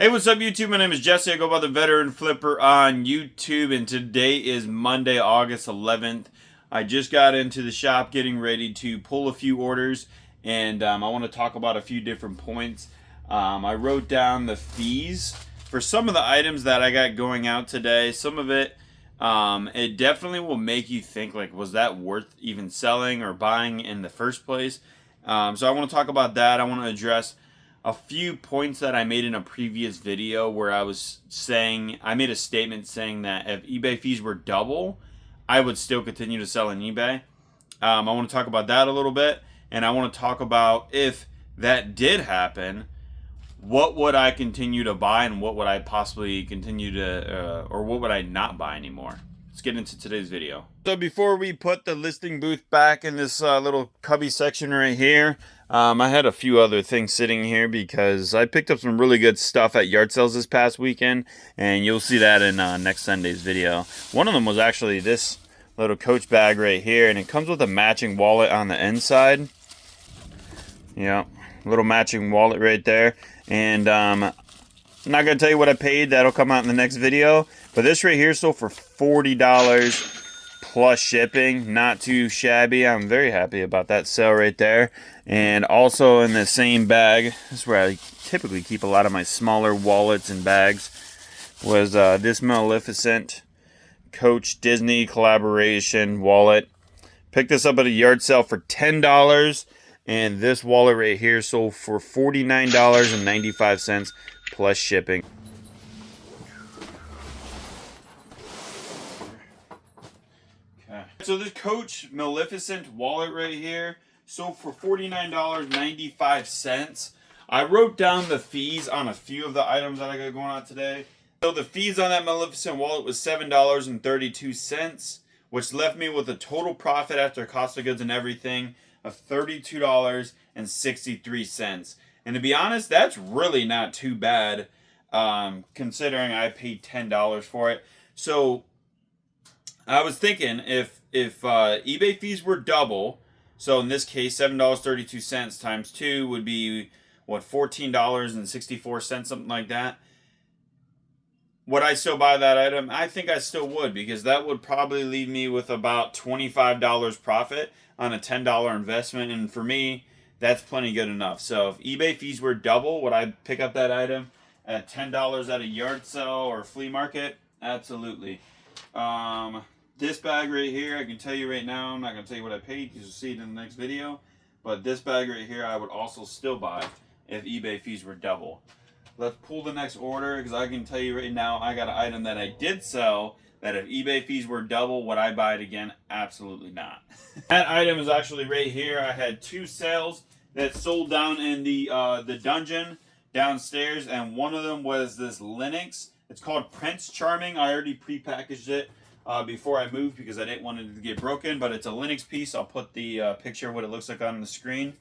Hey, what's up, YouTube? My name is Jesse. I go by the Veteran Flipper on YouTube, and today is Monday, August 11th. I just got into the shop getting ready to pull a few orders, and I want to talk about a few different points. I wrote down the fees for some of the items that I got going out today. Some of it, it definitely will make you think, like, was that worth even selling or buying in the first place? So I want to talk about that. I want to address a few points that I made in a previous video where I made a statement saying that if eBay fees were double, I would still continue to sell on eBay. I want to talk about that a little bit, and I want to talk about if that did happen, what would I continue to buy and what would I possibly continue to, or what would I not buy anymore? Let's get into today's video. So before we put the listing booth back in this little cubby section right here, I had a few other things sitting here because I picked up some really good stuff at yard sales this past weekend, and you'll see that in next Sunday's video. One of them was actually this little Coach bag right here, and it comes with a matching wallet on the inside. Yeah, little matching wallet right there. And I'm not going to tell you what I paid. That'll come out in the next video. But this right here sold for $40 plus shipping. Not too shabby. I'm very happy about that sale right there. And also in the same bag, this is where I typically keep a lot of my smaller wallets and bags, was this Maleficent Coach Disney collaboration wallet. Picked this up at a yard sale for $10. And this wallet right here sold for $49.95 plus shipping. Okay. So this Coach Maleficent wallet right here sold for $49.95. I wrote down the fees on a few of the items that I got going on today. So the fees on that Maleficent wallet was $7.32, which left me with a total profit after cost of goods and everything of $32.63. And to be honest, that's really not too bad, considering I paid $10 for it. So I was thinking if eBay fees were double, so in this case $7.32 times 2 would be what, $14.64, something like that. Would I still buy that item? I think I still would, because that would probably leave me with about $25 profit on a $10 investment, and for me, that's plenty good enough. So if eBay fees were double, would I pick up that item at $10 at a yard sale or flea market? Absolutely. This bag right here, I can tell you right now, I'm not going to tell you what I paid because you'll see it in the next video, but this bag right here I would also still buy if eBay fees were double. Let's pull the next order, because I can tell you right now I got an item that I did sell that if eBay fees were double, would I buy it again? Absolutely not. That item is actually right here. I had two sales that sold down in the dungeon downstairs, and one of them was this Linux. It's called Prince Charming. I already pre-packaged it before I moved because I didn't want it to get broken, but it's a Linux piece. I'll put the picture of what it looks like on the screen.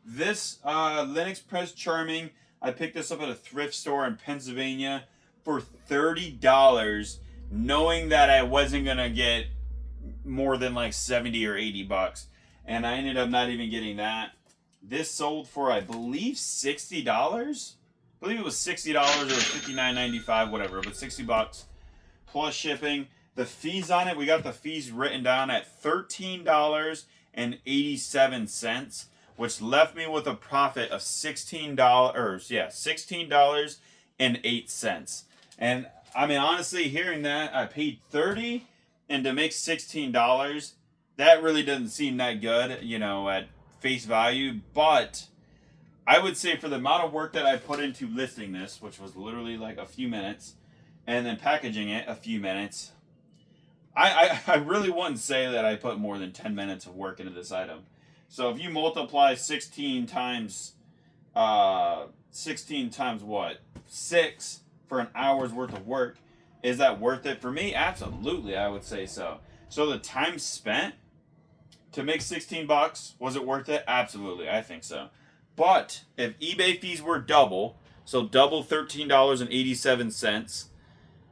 This Linux Prince Charming, I picked this up at a thrift store in Pennsylvania for $30, knowing that I wasn't going to get more than like 70 or 80 bucks. And I ended up not even getting that. This sold for, I believe, $60. I believe it was $60 or $59.95, whatever, but 60 bucks plus shipping. The fees on it, we got the fees written down at $13.87, which left me with a profit of $16.08. And I mean, honestly, hearing that, I paid $30, and to make $16, that really doesn't seem that good, you know, at face value. But I would say for the amount of work that I put into listing this, which was literally like a few minutes, and then packaging it a few minutes, I really wouldn't say that I put more than 10 minutes of work into this item. So if you multiply 16 times what? 6 for an hour's worth of work, is that worth it? For me, absolutely, I would say so. So the time spent to make 16 bucks, was it worth it? Absolutely, I think so. But if eBay fees were double, so double $13.87,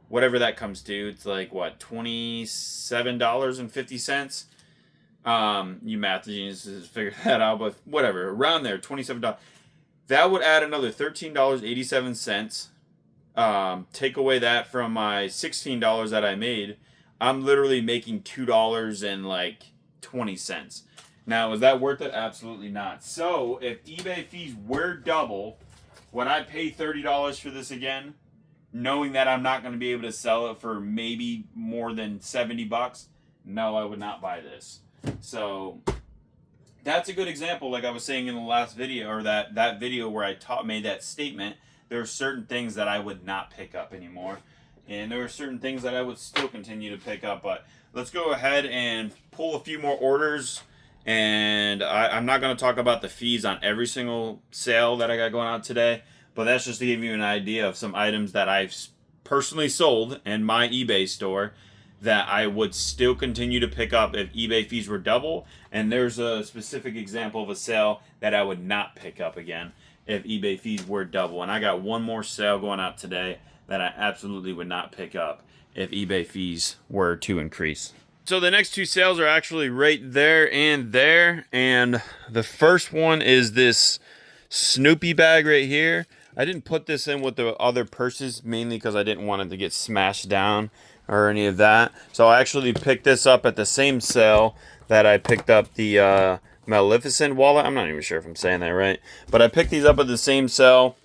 whatever that comes to, it's like what, $27.50? You math geniuses figure that out, but whatever, around there, $27. That would add another $13.87 take away that from my $16 that I made, I'm literally making $2.20. Now, is that worth it? Absolutely not. So, if eBay fees were double, would I pay $30 for this again, knowing that I'm not going to be able to sell it for maybe more than 70 bucks? No, I would not buy this. So, that's a good example, like I was saying in the last video, or that video where I made that statement. There are certain things that I would not pick up anymore, and there are certain things that I would still continue to pick up. But let's go ahead and pull a few more orders, and I'm not going to talk about the fees on every single sale that I got going on today, but that's just to give you an idea of some items that I've personally sold in my eBay store that I would still continue to pick up if eBay fees were double. And there's a specific example of a sale that I would not pick up again if eBay fees were double. And I got one more sale going out today that I absolutely would not pick up if eBay fees were to increase. So the next two sales are actually right there. And the first one is this Snoopy bag right here. I didn't put this in with the other purses mainly because I didn't want it to get smashed down or any of that. So I actually picked this up at the same sale that I picked up the Maleficent wallet. I'm not even sure if I'm saying that right, but I picked these up at the same sale.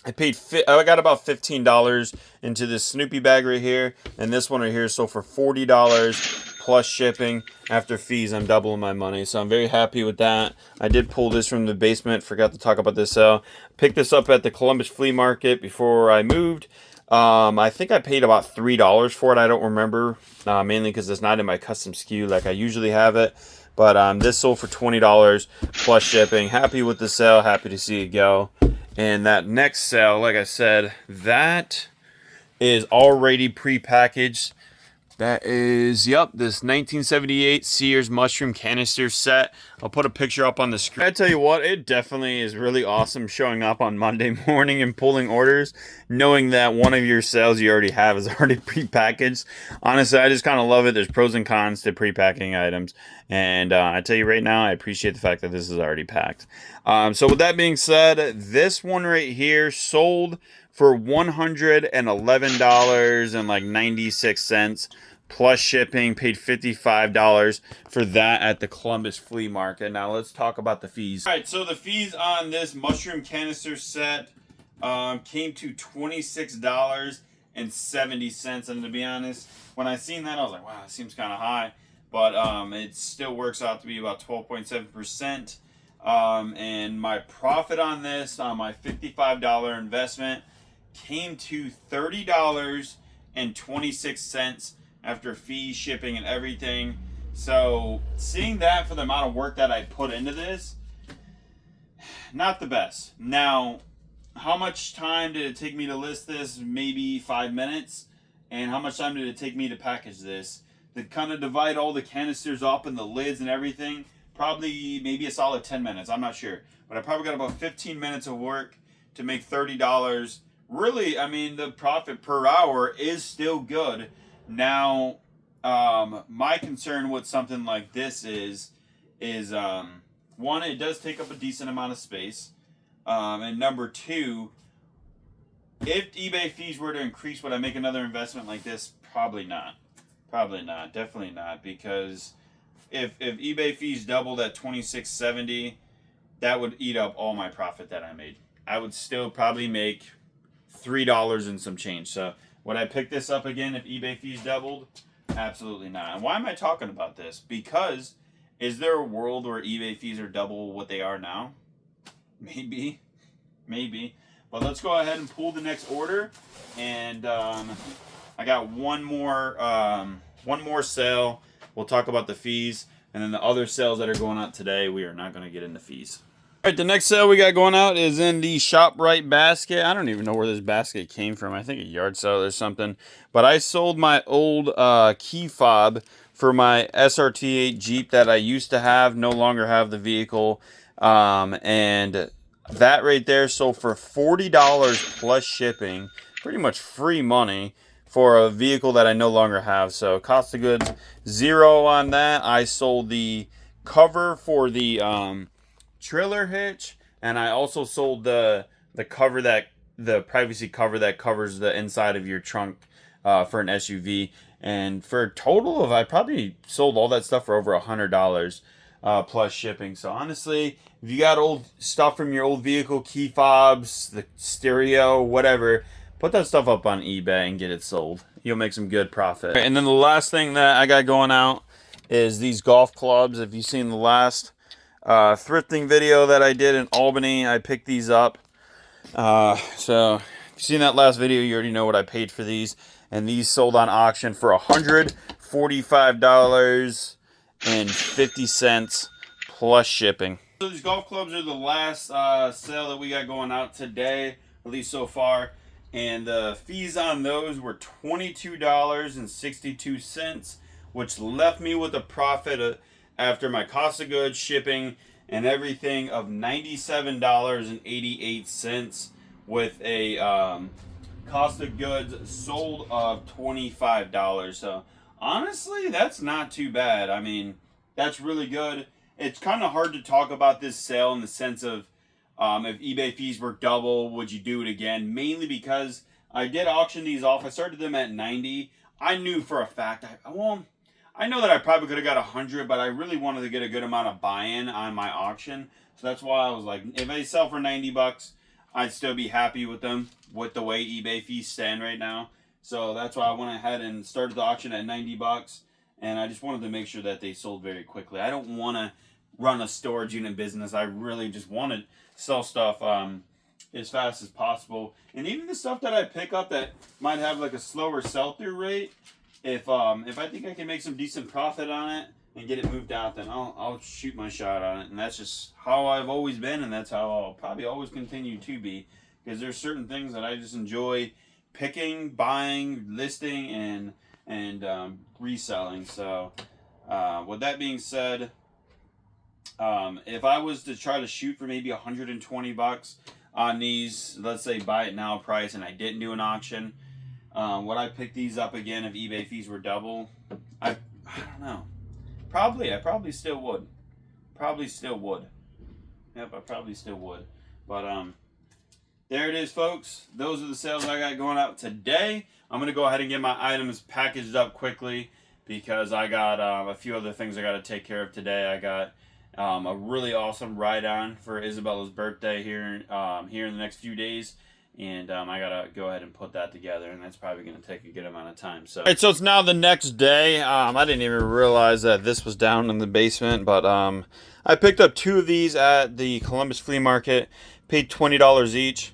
I got about $15 into this Snoopy bag right here, and this one right here sold for $40 plus shipping. After fees, I'm doubling my money, so I'm very happy with that. I did pull this from the basement. Forgot to talk about this sale. Picked this up at the Columbus flea market before I moved. I think I paid about $3 for it. I don't remember, mainly because it's not in my custom SKU like I usually have it. But this sold for $20 plus shipping. Happy with the sale. Happy to see it go. And that next sale, like I said, that is already prepackaged. That is, yep, this 1978 Sears mushroom canister set. I'll put a picture up on the screen. I tell you what, it definitely is really awesome showing up on Monday morning and pulling orders, knowing that one of your sales you already have is already prepackaged. Honestly, I just kind of love it. There's pros and cons to prepacking items. And I tell you right now, I appreciate the fact that this is already packed. So with that being said, this one right here sold for $111.96 plus shipping. Paid $55 for that at the Columbus flea market. Now let's talk about the fees. All right, so the fees on this mushroom canister set came to $26.70. And to be honest, when I seen that, I was like, wow, that seems kind of high. But it still works out to be about 12.7%. And my profit on this, on my $55 investment, came to $30.26 after fees, shipping, and everything. So seeing that for the amount of work that I put into this, not the best. Now, how much time did it take me to list this? Maybe 5 minutes. And how much time did it take me to package this? To kind of divide all the canisters up and the lids and everything, probably maybe a solid 10 minutes. I'm not sure. But I probably got about 15 minutes of work to make $30. Really, I mean, the profit per hour is still good. Now, my concern with something like this is one, it does take up a decent amount of space. And number two, if eBay fees were to increase, would I make another investment like this? Probably not. Probably not. Definitely not. Because if eBay fees doubled at $26.70, that would eat up all my profit that I made. I would still probably make $3 and some change. So would I pick this up again if eBay fees doubled? Absolutely not. And why am I talking about this? Because is there a world where eBay fees are double what they are now? Maybe. But let's go ahead and pull the next order. And I got one more sale. We'll talk about the fees. And then the other sales that are going out today, we are not going to get into fees. All right, the next sale we got going out is in the ShopRite basket. I don't even know where this basket came from. I think a yard sale or something. But I sold my old key fob for my SRT8 Jeep that I used to have. No longer have the vehicle. And that right there sold for $40 plus shipping. Pretty much free money for a vehicle that I no longer have. So cost of goods, $0 on that. I sold the cover for the trailer hitch, and I also sold the cover that the privacy cover that covers the inside of your trunk for an SUV. And for a total of, I probably sold all that stuff for over $100 plus shipping. So honestly, if you got old stuff from your old vehicle, key fobs, the stereo, whatever, put that stuff up on eBay and get it sold. You'll make some good profit. And then the last thing that I got going out is these golf clubs. If you've seen the last thrifting video that I did in Albany, I picked these up. So if you've seen that last video, you already know what I paid for these. And these sold on auction for $145.50 plus shipping. So these golf clubs are the last sale that we got going out today, at least so far. And the fees on those were $22.62, which left me with a profit after my cost of goods, shipping, and everything of $97.88 with a cost of goods sold of $25. So honestly, that's not too bad. I mean, that's really good. It's kind of hard to talk about this sale in the sense of if eBay fees were double, would you do it again? Mainly because I did auction these off. I started them at 90. I knew for a fact, I know that I probably could have got 100, but I really wanted to get a good amount of buy-in on my auction. So that's why I was like, if they sell for 90 bucks, I'd still be happy with them with the way eBay fees stand right now. So that's why I went ahead and started the auction at 90 bucks. And I just wanted to make sure that they sold very quickly. I don't want to run a storage unit business. I really just want to sell stuff as fast as possible. And even the stuff that I pick up that might have like a slower sell-through rate, if I think I can make some decent profit on it and get it moved out, then I'll shoot my shot on it. And that's just how I've always been, and that's how I'll probably always continue to be. Because there's certain things that I just enjoy picking, buying, listing, and reselling. So with that being said, if I was to try to shoot for maybe 120 bucks on these, let's say buy it now price, and I didn't do an auction, would I pick these up again if eBay fees were double? I don't know. I probably still would. Probably still would. Yep, I probably still would. But there it is, folks. Those are the sales I got going out today. I'm going to go ahead and get my items packaged up quickly because I got a few other things I got to take care of today. I got a really awesome ride-on for Isabella's birthday here in the next few days. And I got to go ahead and put that together, and that's probably going to take a good amount of time. So, all right, so it's now the next day. I didn't even realize that this was down in the basement, but I picked up 2 of these at the Columbus Flea Market, paid $20 each.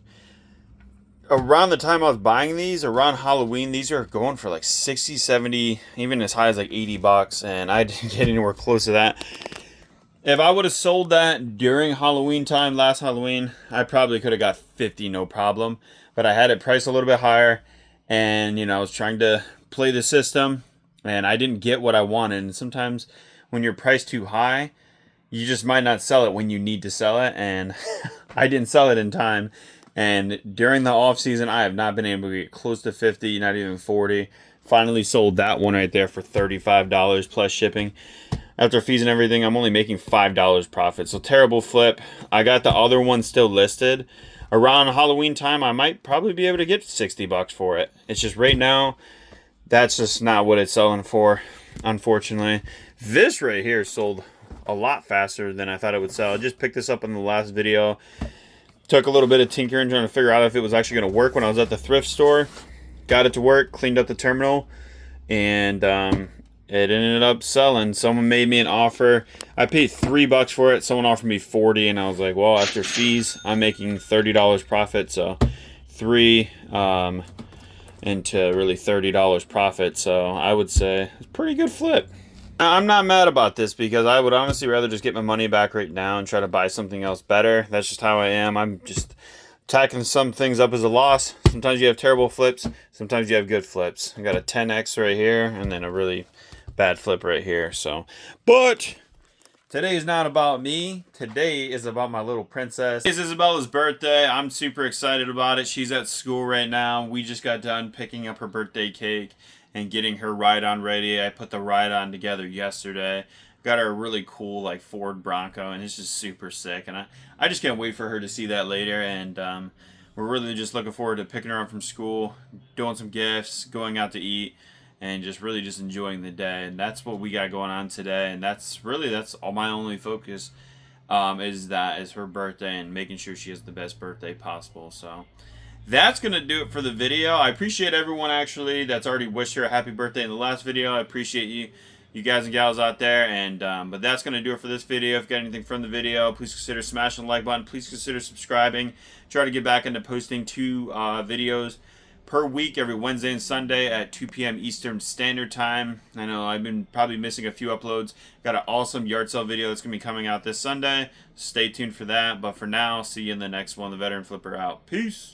Around the time I was buying these, around Halloween, these are going for like 60, 70, even as high as like 80 bucks, and I didn't get anywhere close to that. If I would have sold that during Halloween time, last Halloween, I probably could have got 50, no problem. But I had it priced a little bit higher, and I was trying to play the system, and I didn't get what I wanted. And sometimes when you're priced too high, you just might not sell it when you need to sell it, and I didn't sell it in time. And during the off season, I have not been able to get close to 50, not even 40. Finally sold that one right there for $35 plus shipping. After fees and everything, I'm only making $5 profit. So terrible flip. I got the other one still listed. Around Halloween time, I might probably be able to get 60 bucks for it. It's just right now, that's just not what it's selling for, unfortunately. This right here sold a lot faster than I thought it would sell. I just picked this up in the last video. Took a little bit of tinkering trying to figure out if it was actually going to work when I was at the thrift store. Got it to work, cleaned up the terminal, and it ended up selling. Someone made me an offer. I paid $3 for it. Someone offered me 40, and I was like, well, after fees, I'm making $30 profit. So 3 into really $30 profit. So I would say it's a pretty good flip. I'm not mad about this because I would honestly rather just get my money back right now and try to buy something else better. That's just how I am. I'm just tacking some things up as a loss. Sometimes you have terrible flips. Sometimes you have good flips. I got a 10x right here and then a really bad flip right here. So, but today is not about me. Today is about my little princess. It's Isabella's birthday. I'm super excited about it. She's at school right now. We just got done picking up her birthday cake and getting her ride-on ready. I put the ride-on together yesterday. Got her a really cool like Ford Bronco, and it's just super sick. And I just can't wait for her to see that later. And we're really just looking forward to picking her up from school, doing some gifts, going out to eat, and just really just enjoying the day. And that's what we got going on today. And that's all my only focus, is her birthday and making sure she has the best birthday possible. So that's going to do it for the video. I appreciate everyone actually that's already wished her a happy birthday in the last video. I appreciate you guys and gals out there. And but that's going to do it for this video. If you got anything from the video, please consider smashing the like button. Please consider subscribing. Try to get back into posting 2 videos per week every Wednesday and Sunday at 2 p.m. Eastern Standard Time. I know I've been probably missing a few uploads. Got an awesome yard sale video that's going to be coming out this Sunday. Stay tuned for that. But for now, see you in the next one. The Veteran Flipper out. Peace.